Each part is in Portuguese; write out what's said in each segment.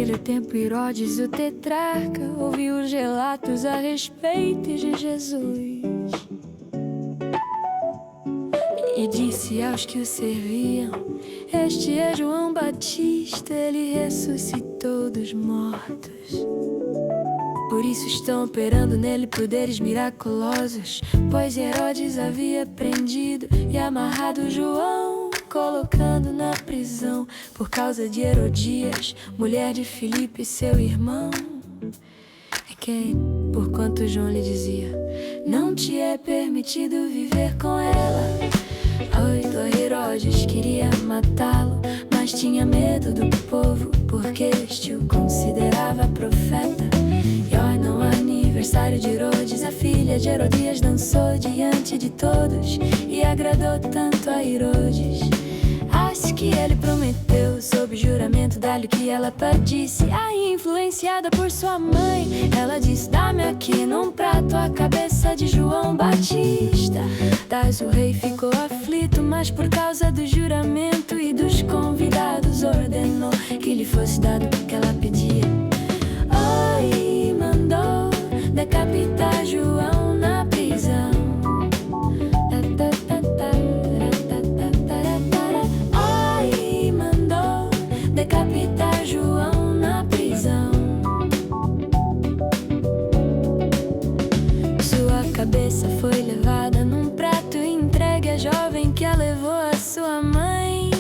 Naquele tempo Herodes, o tetrarca, ouviu os relatos a respeito de Jesus e disse aos que o serviam: este é João Batista, ele ressuscitou dos mortos. Por isso estão operando nele poderes miraculosos, pois Herodes havia prendido e amarrado João, colocando na prisão por causa de Herodias, mulher de Filipe, seu irmão. É quem, porquanto João lhe dizia: não te é permitido viver com ela. Herodes queria matá-lo, mas tinha medo do povo, porque este o considerava profeta. E no aniversário de Herodes, a filha de Herodias dançou diante de todos e agradou tanto a Herodes, que ele prometeu sob juramento dar-lhe o que ela pedisse. Aí, influenciada por sua mãe, ela disse: dá-me aqui num prato a cabeça de João Batista. Mas o rei ficou aflito, mas por causa do juramento e dos convidados ordenou que lhe fosse dado o que ela pedia. E mandou decapitar João na prisão. Decapitar João na prisão. Sua cabeça foi levada num prato e entregue à jovem que a levou a sua mãe.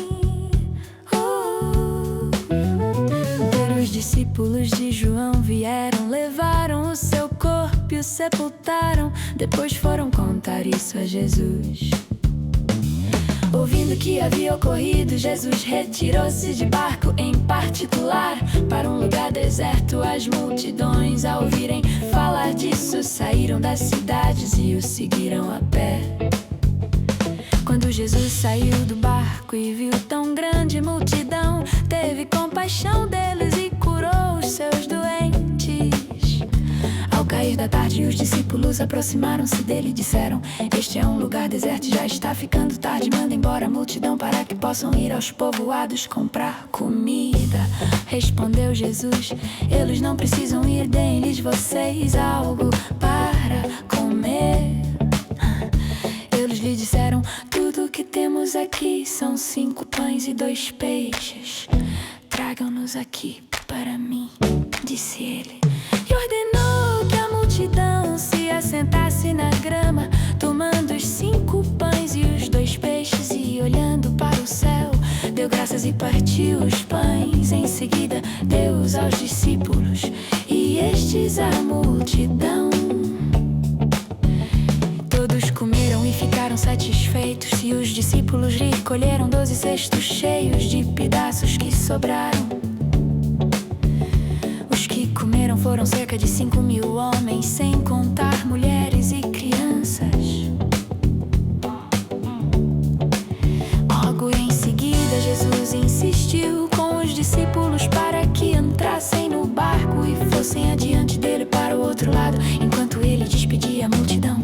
Os discípulos de João vieram, levaram o seu corpo e o sepultaram. Depois foram contar isso a Jesus. Ouvindo o que havia ocorrido, Jesus retirou-se de barco em particular para um lugar deserto. As multidões, ao ouvirem falar disso, saíram das cidades e o seguiram a pé. Quando Jesus saiu do barco e viu tão grande multidão, teve compaixão deles e curou os seus doentes. Ao cair da tarde, os discípulos aproximaram-se dele e disseram: este é um lugar deserto e já está ficando tarde. Manda embora a multidão para que possam ir aos povoados comprar comida. Respondeu Jesus: eles não precisam ir, deem-lhes vocês algo para comer. Eles lhe disseram: tudo o que temos aqui são 5 pães e 2 peixes. Tragam-nos aqui para mim, disse ele. E ordenou que a multidão se assentasse na grama, tomando os 5 pães e os 2 peixes e olhando para o céu, deu graças e partiu os pães. Em seguida deu-os aos discípulos e estes à multidão. Todos comeram e ficaram satisfeitos, e os discípulos recolheram 12 cestos cheios de pedaços que sobraram. Comeram foram cerca de 5.000 homens, sem contar mulheres e crianças. Logo em seguida, Jesus insistiu com os discípulos para que entrassem no barco e fossem adiante dele para o outro lado, enquanto ele despedia a multidão.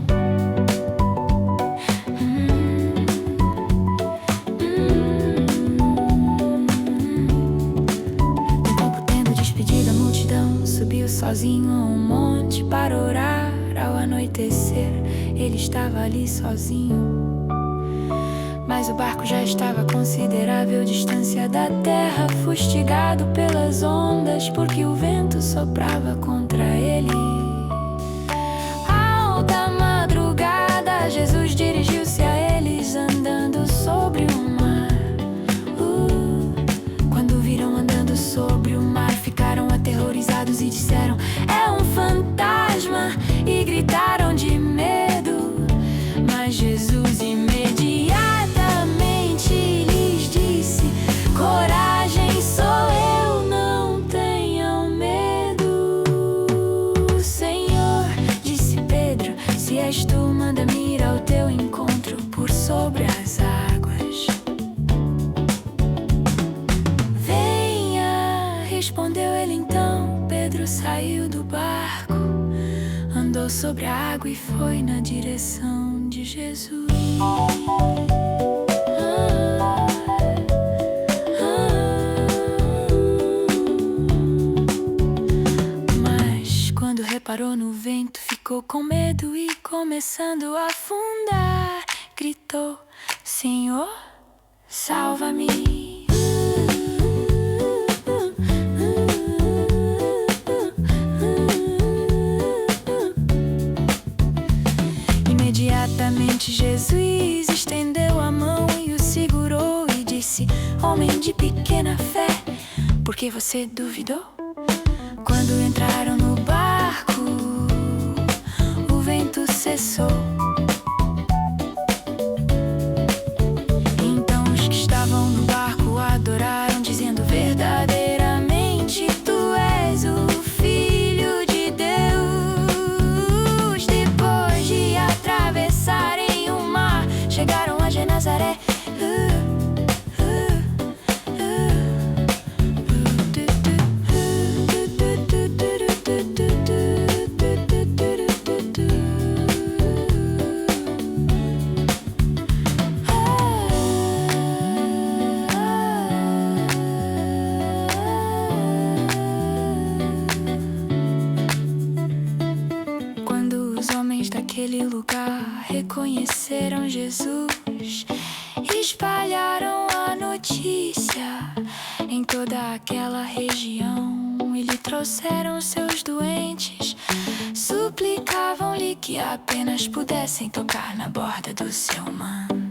Sozinho a um monte para orar. Ao anoitecer, ele estava ali sozinho, mas o barco já estava a considerável distância da terra, fustigado pelas ondas, porque o vento soprava contra ele. Alta madrugada, Jesus dirigiu-se a eles andando sobre o mar. Quando viram andando sobre o mar, ficaram aterrorizados e disseram: é um fantasma, e gritaram de medo. Mas Jesus imediatamente lhes disse: coragem, sou eu, não tenham medo. Senhor, disse Pedro, se és tu, manda-me ir ao teu encontro por sobre as águas. Venha, respondeu ele então. Pedro saiu do barco, andou sobre a água e foi na direção de Jesus. ficou com medo e, começando a afundar, gritou: Senhor, salva-me. Imediatamente Jesus estendeu a mão e o segurou e disse: Homem de pequena fé, por que você duvidou? Quando entraram no barco, o vento cessou. Então os que estavam no barco adoraram, dizendo: verdadeiramente tu és o Filho de Deus. Depois de atravessarem o mar, chegaram a Genezaré. Daquele lugar reconheceram Jesus, espalharam a notícia em toda aquela região e lhe trouxeram seus doentes, suplicavam-lhe que apenas pudessem tocar na borda do seu manto.